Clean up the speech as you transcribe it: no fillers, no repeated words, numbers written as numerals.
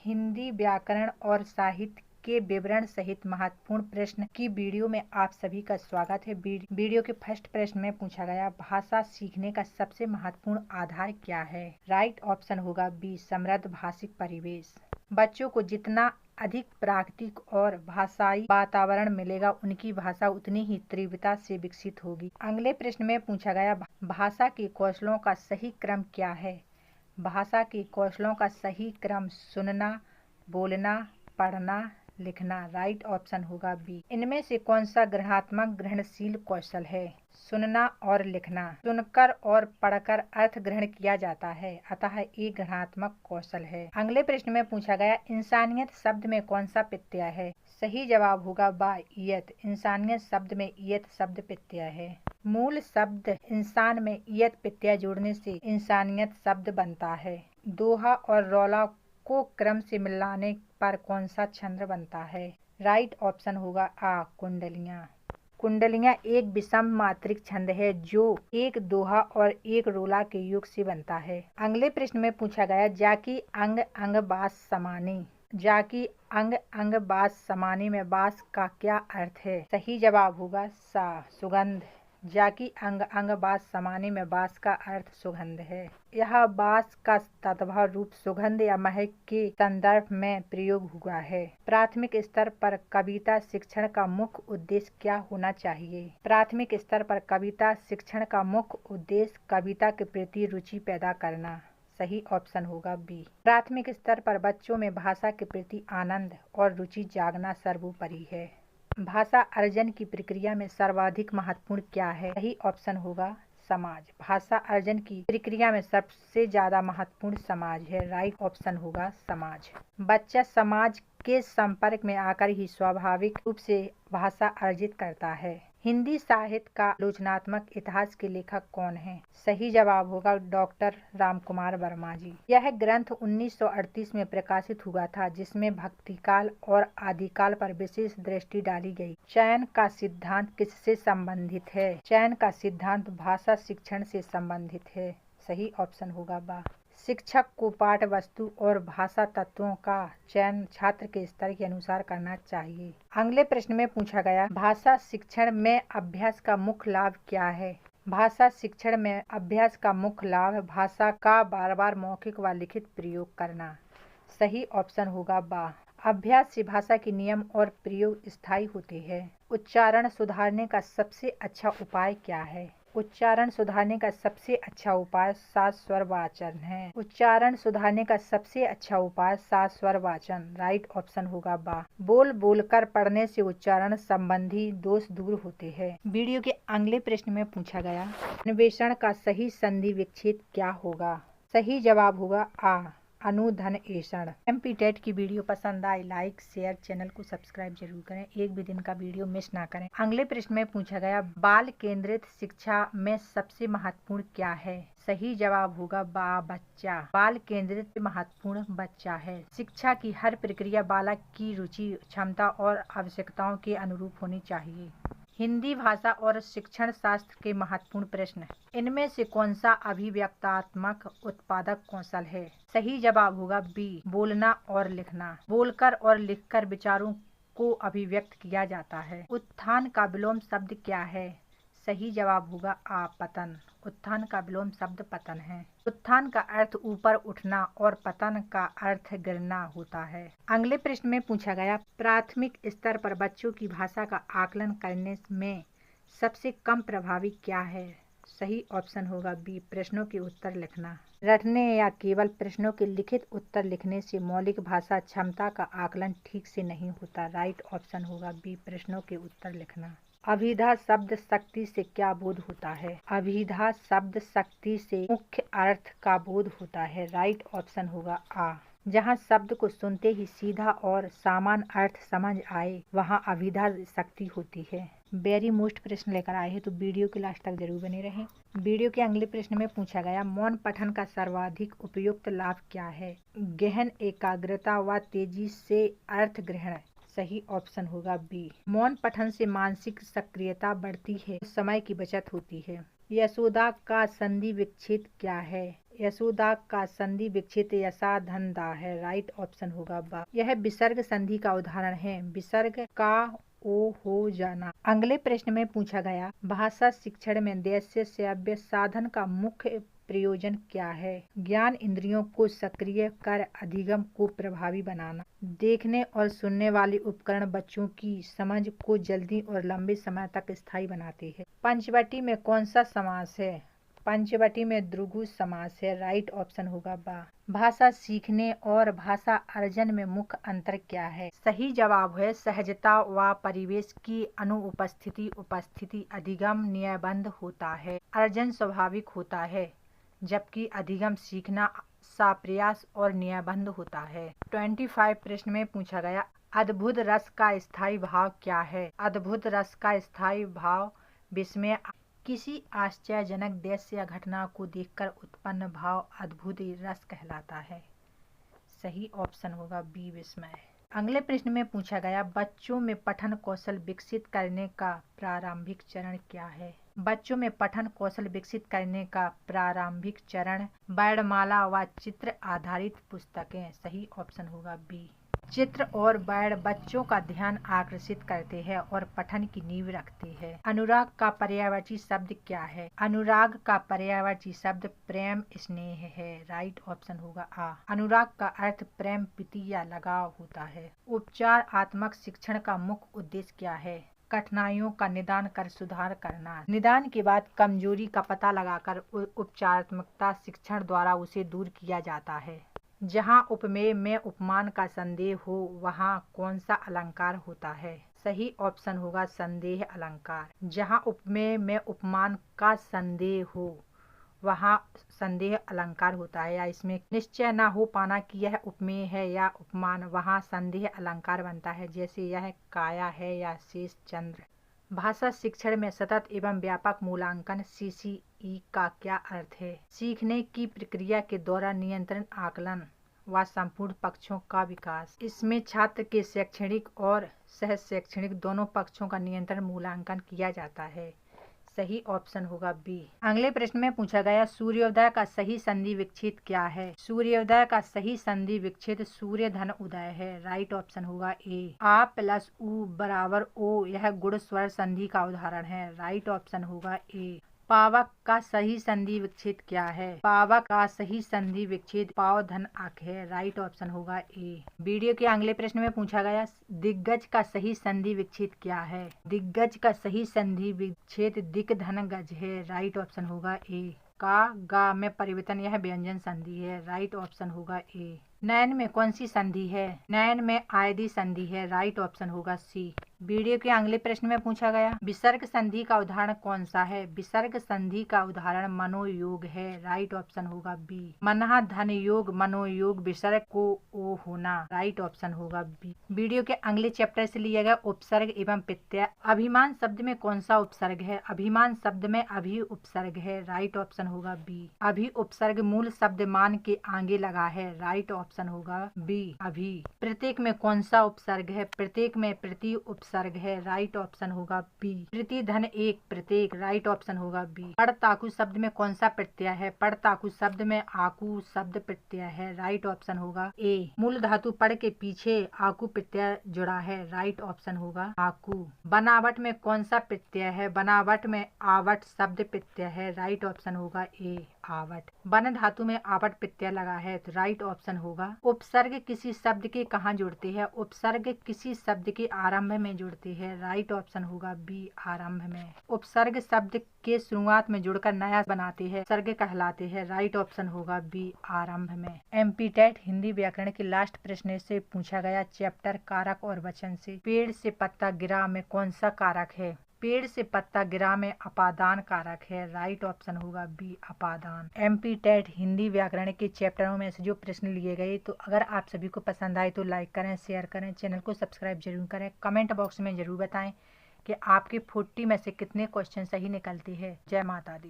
हिंदी व्याकरण और साहित्य के विवरण सहित महत्वपूर्ण प्रश्न की वीडियो में आप सभी का स्वागत है। वीडियो के फर्स्ट प्रश्न में पूछा गया, भाषा सीखने का सबसे महत्वपूर्ण आधार क्या है? राइट ऑप्शन होगा बी, समृद्ध भाषिक परिवेश। बच्चों को जितना अधिक प्राकृतिक और भाषाई वातावरण मिलेगा, उनकी भाषा उतनी ही तीव्रता से विकसित होगी। अगले प्रश्न में पूछा गया, भाषा के कौशलों का सही क्रम क्या है? भाषा के कौशलों का सही क्रम सुनना, बोलना, पढ़ना, लिखना। राइट ऑप्शन होगा बी। इनमें से कौन सा ग्रहणात्मक ग्रहणशील कौशल है? सुनना और लिखना। सुनकर और पढ़कर अर्थ ग्रहण किया जाता है, अतः एक ग्रहणात्मक कौशल है। अगले प्रश्न में पूछा गया, इंसानियत शब्द में कौन सा प्रत्यय है? सही जवाब होगा बा, ईयत। इंसानियत शब्द में ईयत शब्द प्रत्यय है। मूल शब्द इंसान में ईयत प्रत्यय जोड़ने से इंसानियत शब्द बनता है। दोहा और रौला को क्रम से मिलाने पर कौन सा छंद बनता है? राइट ऑप्शन होगा आ, कुंडलियाँ। कुंडलियाँ एक विषम मात्रिक छंद है जो एक दोहा और एक रोला के योग से बनता है। अगले प्रश्न में पूछा गया, जाकी अंग अंग बास समानी। जाकी अंग अंग बास समानी में बास का क्या अर्थ है? सही जवाब होगा सा, सुगंध। जाकी अंग अंग बास समानी में बास का अर्थ सुगंध है। यह बास का तत्भव रूप सुगंध या महक के संदर्भ में प्रयोग हुआ है। प्राथमिक स्तर पर कविता शिक्षण का मुख्य उद्देश्य क्या होना चाहिए? प्राथमिक स्तर पर कविता शिक्षण का मुख्य उद्देश्य कविता के प्रति रुचि पैदा करना। सही ऑप्शन होगा बी। प्राथमिक स्तर पर बच्चों में भाषा के प्रति आनंद और रुचि जागना सर्वोपरि है। भाषा अर्जन की प्रक्रिया में सर्वाधिक महत्वपूर्ण क्या है? सही ऑप्शन होगा समाज। भाषा अर्जन की प्रक्रिया में सबसे ज्यादा महत्वपूर्ण समाज है। राइट ऑप्शन होगा समाज। बच्चा समाज के संपर्क में आकर ही स्वाभाविक रूप से भाषा अर्जित करता है। हिंदी साहित्य का आलोचनात्मक इतिहास के लेखक कौन है? सही जवाब होगा डॉक्टर रामकुमार वर्मा जी। यह ग्रंथ 1938 में प्रकाशित हुआ था, जिसमें भक्तिकाल और आदिकाल पर विशेष दृष्टि डाली गई। चयन का सिद्धांत किससे संबंधित है? चयन का सिद्धांत भाषा शिक्षण से संबंधित है। सही ऑप्शन होगा बा। शिक्षक को पाठ वस्तु और भाषा तत्वों का चयन छात्र के स्तर के अनुसार करना चाहिए। अगले प्रश्न में पूछा गया, भाषा शिक्षण में अभ्यास का मुख्य लाभ क्या है? भाषा शिक्षण में अभ्यास का मुख्य लाभ भाषा का बार बार मौखिक व लिखित प्रयोग करना। सही ऑप्शन होगा बा। अभ्यास से भाषा के नियम और प्रयोग स्थायी होते हैं। उच्चारण सुधारने का सबसे अच्छा उपाय क्या है? उच्चारण सुधारने का सबसे अच्छा उपाय सात स्वर वाचन है। उच्चारण सुधारने का सबसे अच्छा उपाय सात स्वर वाचन। राइट ऑप्शन होगा बा। बोल बोलकर पढ़ने से उच्चारण संबंधी दोष दूर होते हैं। वीडियो के अगले प्रश्न में पूछा गया, अन्वेषण का सही संधि विच्छेद क्या होगा? सही जवाब होगा आ, अनुधनएषण। एमपी टेट की वीडियो पसंद आए, लाइक शेयर, चैनल को सब्सक्राइब जरूर करें, एक भी दिन का वीडियो मिस ना करें। अगले प्रश्न में पूछा गया, बाल केंद्रित शिक्षा में सबसे महत्वपूर्ण क्या है? सही जवाब होगा बा, बच्चा। बाल केंद्रित महत्वपूर्ण बच्चा है। शिक्षा की हर प्रक्रिया बालक की रुचि, क्षमता और आवश्यकताओं के अनुरूप होनी चाहिए। हिंदी भाषा और शिक्षण शास्त्र के महत्वपूर्ण प्रश्न, इनमें से कौन सा अभिव्यक्तात्मक उत्पादक कौशल है? सही जवाब होगा बी, बोलना और लिखना। बोलकर और लिखकर विचारों को अभिव्यक्त किया जाता है। उत्थान का विलोम शब्द क्या है? सही जवाब होगा आ, पतन। उत्थान का विलोम शब्द पतन है। उत्थान का अर्थ ऊपर उठना और पतन का अर्थ गिरना होता है। अगले प्रश्न में पूछा गया, प्राथमिक स्तर पर बच्चों की भाषा का आकलन करने में सबसे कम प्रभावी क्या है? सही ऑप्शन होगा बी, प्रश्नों के उत्तर लिखना। रटने या केवल प्रश्नों के लिखित उत्तर लिखने से मौलिक भाषा क्षमता का आकलन ठीक से नहीं होता। राइट ऑप्शन होगा बी, प्रश्नों के उत्तर लिखना। अभिधा शब्द शक्ति से क्या बोध होता है? अभिधा शब्द शक्ति से मुख्य अर्थ का बोध होता है। राइट ऑप्शन होगा आ। जहाँ शब्द को सुनते ही सीधा और सामान्य अर्थ समझ आए, वहाँ अभिधा शक्ति होती है। वेरी मोस्ट प्रश्न लेकर आए हैं, तो वीडियो के लास्ट तक जरूर बने रहें। वीडियो के अगले प्रश्न में पूछा गया, मौन पठन का सर्वाधिक उपयुक्त लाभ क्या है? गहन एकाग्रता व तेजी से अर्थ ग्रहण। सही ऑप्शन होगा बी। मौन पठन से मानसिक सक्रियता बढ़ती है, समय की बचत होती है। यशोदा का संधि विच्छेद क्या है? यशोदा का संधि विच्छेद यशा धन दा है। राइट ऑप्शन होगा बा। यह विसर्ग संधि का उदाहरण है। विसर्ग का ओ हो जाना। अगले प्रश्न में पूछा गया भाषा शिक्षण में दृश्य श्रव्य साधन का मुख्य प्रयोजन क्या है। ज्ञान इंद्रियों को सक्रिय कर अधिगम को प्रभावी बनाना। देखने और सुनने वाले उपकरण बच्चों की समझ को जल्दी और लंबे समय तक स्थायी बनाते हैं। पंचवटी में कौन सा समास है। पंचवटी में द्विगु समास है। राइट ऑप्शन होगा बा। भाषा सीखने और भाषा अर्जन में मुख्य अंतर क्या है। सही जवाब है सहजता व परिवेश की अनुपस्थिति उपस्थिति। अधिगम न्यायबद्ध होता है, अर्जन स्वाभाविक होता है, जबकि अधिगम सीखना साप्रयास और न्यायबद्ध होता है। 25 प्रश्न में पूछा गया अद्भुत रस का स्थायी भाव क्या है। अद्भुत रस का स्थायी भाव विस्मय, किसी आश्चर्यजनक दृश्य या घटना को देखकर उत्पन्न भाव अद्भुत रस कहलाता है। सही ऑप्शन होगा बी विस्मय। अगले प्रश्न में पूछा गया बच्चों में पठन कौशल विकसित करने का प्रारंभिक चरण क्या है। बच्चों में पठन कौशल विकसित करने का प्रारंभिक चरण वर्णमाला व चित्र आधारित पुस्तकें। सही ऑप्शन होगा बी। चित्र और वर्ण बच्चों का ध्यान आकर्षित करते हैं और पठन की नींव रखते हैं। अनुराग का पर्यायवाची शब्द क्या है। अनुराग का पर्यायवाची शब्द प्रेम स्नेह है। राइट ऑप्शन होगा आ। अनुराग का अर्थ प्रेम प्रीति या लगाव होता है। उपचारात्मक शिक्षण का मुख्य उद्देश्य क्या है। कठिनाइयों का निदान कर सुधार करना। निदान के बाद कमजोरी का पता लगाकर उपचारात्मकता शिक्षण द्वारा उसे दूर किया जाता है। जहाँ उपमेय में उपमान का संदेह हो वहाँ कौन सा अलंकार होता है। सही ऑप्शन होगा संदेह अलंकार। जहाँ उपमेय में उपमान का संदेह हो वहाँ संदेह अलंकार होता है, या इसमें निश्चय न हो पाना कि यह उपमेय है या उपमान, वहाँ संदेह अलंकार बनता है। जैसे यह काया है या शेष चंद्र। भाषा शिक्षण में सतत एवं व्यापक मूल्यांकन CCE का क्या अर्थ है। सीखने की प्रक्रिया के दौरान नियंत्रण आकलन व संपूर्ण पक्षों का विकास। इसमें छात्र के शैक्षणिक और सह शैक्षणिक दोनों पक्षों का नियंत्रण मूल्यांकन किया जाता है। सही ऑप्शन होगा बी। अगले प्रश्न में पूछा गया सूर्योदय का सही संधि विच्छेद क्या है। सूर्योदय का सही संधि विच्छेद सूर्य धन उदय है। राइट ऑप्शन होगा ए। आ प्लस उ बराबर ओ यह गुण स्वर संधि का उदाहरण है। राइट ऑप्शन होगा ए। पावक का सही संधि विच्छेद क्या है। पावक का सही संधि विच्छेद पाव धन अक है। राइट ऑप्शन होगा ए। वीडियो के अगले प्रश्न में पूछा गया दिग्गज का सही संधि विच्छेद क्या है। दिग्गज का सही संधि विच्छेद दिक धन गज है। राइट ऑप्शन होगा ए। का गा में परिवर्तन यह व्यंजन संधि है। राइट ऑप्शन होगा ए। नयन में कौन सी संधि है। नयन में आयदी संधि है। राइट ऑप्शन होगा सी। वीडियो के अगले प्रश्न में पूछा गया विसर्ग संधि का उदाहरण कौन सा है। विसर्ग संधि का उदाहरण मनोयोग है। राइट ऑप्शन होगा बी। मनः धन योग मनोयोग विसर्ग को ओ होना। राइट ऑप्शन होगा बी। वीडियो के अगले चैप्टर से लिया गया उपसर्ग एवं प्रत्यय। अभिमान शब्द में कौन सा उपसर्ग है। अभिमान शब्द में अभि उपसर्ग है। राइट ऑप्शन होगा बी। अभि उपसर्ग मूल शब्द मान के आगे लगा है। राइट ऑप्शन होगा बी अभि। प्रत्येक में कौन सा उपसर्ग है। प्रत्येक में प्रति उपसर्ग है। राइट ऑप्शन होगा बी। प्रति धन एक प्रत्येक। राइट ऑप्शन होगा बी। पड़ ताकू शब्द में कौन सा प्रत्यय है। पड़ ताकू शब्द में आकू शब्द प्रत्यय है। राइट ऑप्शन होगा ए। मूल धातु पड़ के पीछे आकू प्रत्यय जुड़ा है। राइट ऑप्शन होगा आकू। बनावट में कौन सा प्रत्यय है। बनावट में आवट शब्द प्रत्यय है। राइट ऑप्शन होगा ए आवट। बन धातु में आवट प्रत्यय लगा है। तो राइट ऑप्शन होगा। उपसर्ग किसी शब्द के कहाँ जुड़ते हैं। उपसर्ग किसी शब्द के आरंभ में जुड़ते हैं। राइट ऑप्शन होगा बी आरंभ में। उपसर्ग शब्द के शुरुआत में जुड़कर नया बनाते हैं सर्ग कहलाते हैं। राइट ऑप्शन होगा बी आरंभ में। एमपीटेट हिंदी व्याकरण के लास्ट प्रश्न से पूछा गया चैप्टर कारक और वचन से पेड़ से पत्ता गिरा में कौन सा कारक है। पेड़ से पत्ता गिरा में अपादान कारक है। राइट ऑप्शन होगा बी अपादान। एमपीटेट हिंदी व्याकरण के चैप्टरों में से जो प्रश्न लिए गए तो अगर आप सभी को पसंद आए तो लाइक करें शेयर करें चैनल को सब्सक्राइब जरूर करें। कमेंट बॉक्स में जरूर बताएं कि आपके 40 में से कितने क्वेश्चन सही निकलते हैं। जय माता दी।